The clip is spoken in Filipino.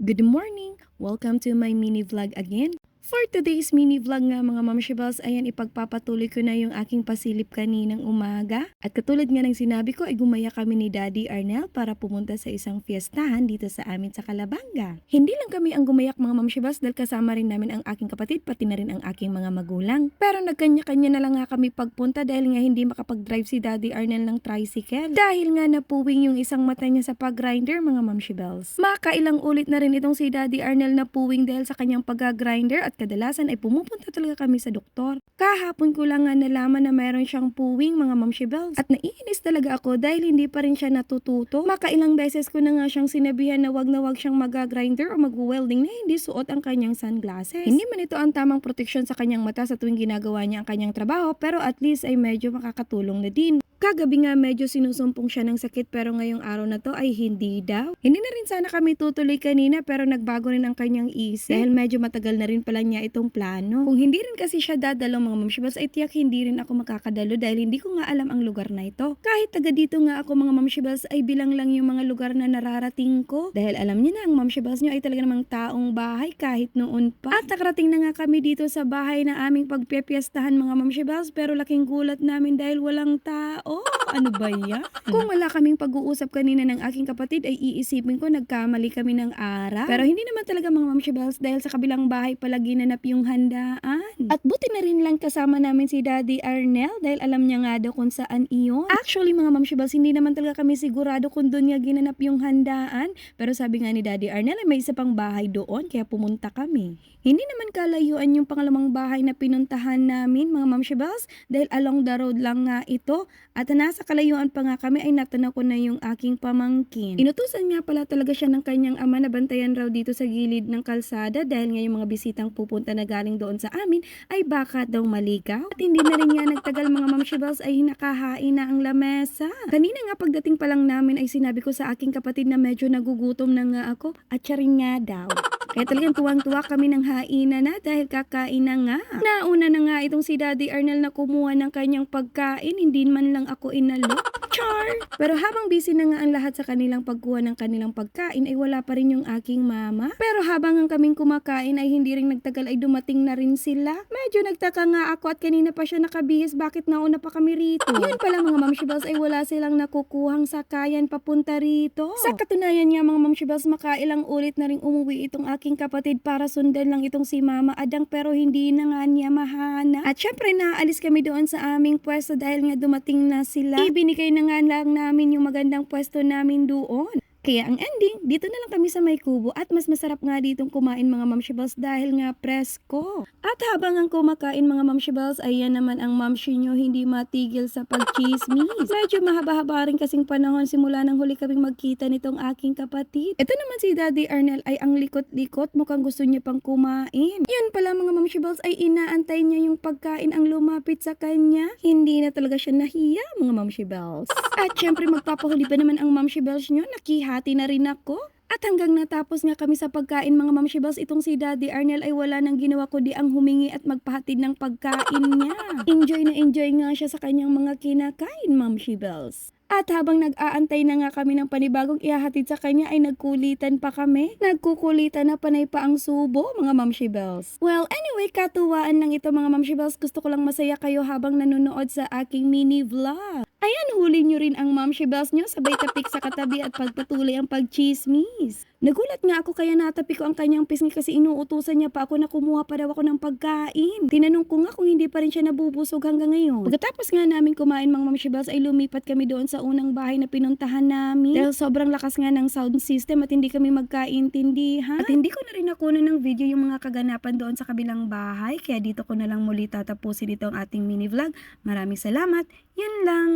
Good morning! Welcome to my mini vlog again. For today's mini vlog nga mga mamshibals, ayan ipagpapatuloy ko na yung aking pasilip kaninang umaga. At katulad nga ng sinabi ko ay gumaya kami ni Daddy Arnel para pumunta sa isang fiestahan dito sa amin sa Calabanga. Hindi lang kami ang gumayak mga mamshibals dahil kasama rin namin ang aking kapatid pati na rin ang aking mga magulang. Pero nagkanya-kanya na lang nga kami pagpunta dahil nga hindi makapag-drive si Daddy Arnel ng tricycle. Dahil nga napuwing yung isang mata niya sa pag-grinder mga mamshibals. Makailang ulit na rin itong si Daddy Arnel napuwing dahil sa kanyang pag-grinder at kadalasan ay pumupunta talaga kami sa doktor. Kahapon ko lang nga nalaman na mayroon siyang puwing mga mamshibels. At naiinis talaga ako dahil hindi pa rin siya natututo. Makailang beses ko na nga siyang sinabihan na wag siyang mag-grinder o mag-welding na hindi suot ang kanyang sunglasses. Hindi man ito ang tamang proteksyon sa kanyang mata sa tuwing ginagawa niya ang kanyang trabaho pero at least ay medyo makakatulong na din. Kagabi nga medyo sinusumpong siya ng sakit pero ngayong araw na to ay hindi daw. Hindi na rin sana kami tutuloy kanina pero nagbago rin ang kanyang isip dahil medyo matagal na rin pala niya itong plano. Kung hindi rin kasi siya dadalo mga mamshibals ay tiyak hindi rin ako makakadalo dahil hindi ko nga alam ang lugar na ito. Kahit taga dito nga ako mga mamshibals ay bilang lang yung mga lugar na nararating ko. Dahil alam niyo na ang mamshibals niyo ay talaga namang taong bahay kahit noon pa. At nakarating na nga kami dito sa bahay na aming pagpipiestahan mga mamshibals pero laking gulat namin dahil walang tao. Ano ba yan? Kung wala kaming pag-uusap kanina ng aking kapatid ay iisipin ko nagkamali kami ng araw. Pero hindi naman talaga mga mamshibals dahil sa kabilang bahay pala ginanap yung handaan. At buti na rin lang kasama namin si Daddy Arnel dahil alam niya nga daw kung saan iyon. Actually mga mamshibals hindi naman talaga kami sigurado kung doon niya ginanap yung handaan. Pero sabi nga ni Daddy Arnel ay may isa pang bahay doon kaya pumunta kami. Hindi naman kalayuan yung pangalawang bahay na pinuntahan namin mga mamshibals dahil along the road lang nga ito. At nasa kalayuan pa nga kami ay natanaw ko na yung aking pamangkin. Inutusan nga pala talaga siya ng kanyang ama na bantayan raw dito sa gilid ng kalsada dahil nga yung mga bisitang pupunta na galing doon sa amin ay baka daw maligaw. At hindi na rin nga nagtagal mga mamshibals ay nakahain na ang lamesa. Kanina nga pagdating pa lang namin ay sinabi ko sa aking kapatid na medyo nagugutom na nga ako at siya rin nga daw. Kaya talagang tuwang-tuwa kami ng hainan na dahil kakain na nga. Nauna na nga itong si Daddy Arnel na kumuha ng kanyang pagkain, hindi man lang ako inalok. Char! Pero habang busy na nga ang lahat sa kanilang pagkuha ng kanilang pagkain ay wala pa rin yung aking mama. Pero habang ang kaming kumakain ay hindi rin nagtagal ay dumating na rin sila. Medyo nagtaka nga ako at kanina pa siya nakabihis bakit nauna pa kami rito. Yun pala mga mamshibals ay wala silang nakukuhang sakayan papunta rito. Sa katunayan nga mga mamshibals makailang ulit na rin umuwi itong aking kapatid para sundan lang itong si Mama Adang pero hindi na nga niya mahana. At syempre naalis kami doon sa aming pwesto dahil nga dumating na sila. Ibinigay na nga lang namin yung magandang pwesto namin doon. Kaya ang ending, dito na lang kami sa may kubo at mas masarap nga ditong kumain mga mamshibals dahil nga presko. At habang ang kumakain mga mamshibals, ayan naman ang mamshi nyo hindi matigil sa pagchismis. Medyo mahaba-haba rin kasing panahon simula nang huli kaming magkita nitong aking kapatid. Ito naman si Daddy Arnel ay ang likot-likot, mukhang gusto niya pang kumain. Yun pala mga mamshibals ay inaantay niya yung pagkain ang lumapit sa kanya. Hindi na talaga siya nahiya mga mamshibals. At syempre magpapahuli pa naman ang mamshibals nyo, nakihati na rin ako. At hanggang natapos nga kami sa pagkain mga mamshibals, itong si Daddy Arnel ay wala nang ginawa kundi ang humingi at magpahatid ng pagkain niya. Enjoy na enjoy nga siya sa kanyang mga kinakain mamshibals. At habang nag-aantay na nga kami ng panibagong ihahatid sa kanya ay nagkulitan pa kami. Nagkukulitan na panay pa ang subo mga mamshibals. Well anyway, katuwaan lang ito mga mamshibals. Gusto ko lang masaya kayo habang nanonood sa aking mini vlog. Ayan, huli nyo rin ang mamshibals nyo, sabay tapik sa katabi at pagpatuloy ang pagchismis. Nagulat nga ako kaya natapi ko ang kanyang pisngi kasi inuutusan niya pa ako na kumuha pa daw ako ng pagkain. Tinanong ko nga kung hindi pa rin siya nabubusog hanggang ngayon. Pagkatapos nga namin kumain mga mamshibals ay lumipat kami doon sa unang bahay na pinuntahan namin. Dahil sobrang lakas nga ng sound system at hindi kami magkaintindihan. At hindi ko na rin nakunan ng video yung mga kaganapan doon sa kabilang bahay. Kaya dito ko na lang muli tatapusin ito ang ating mini vlog. Maraming salamat. Yun lang.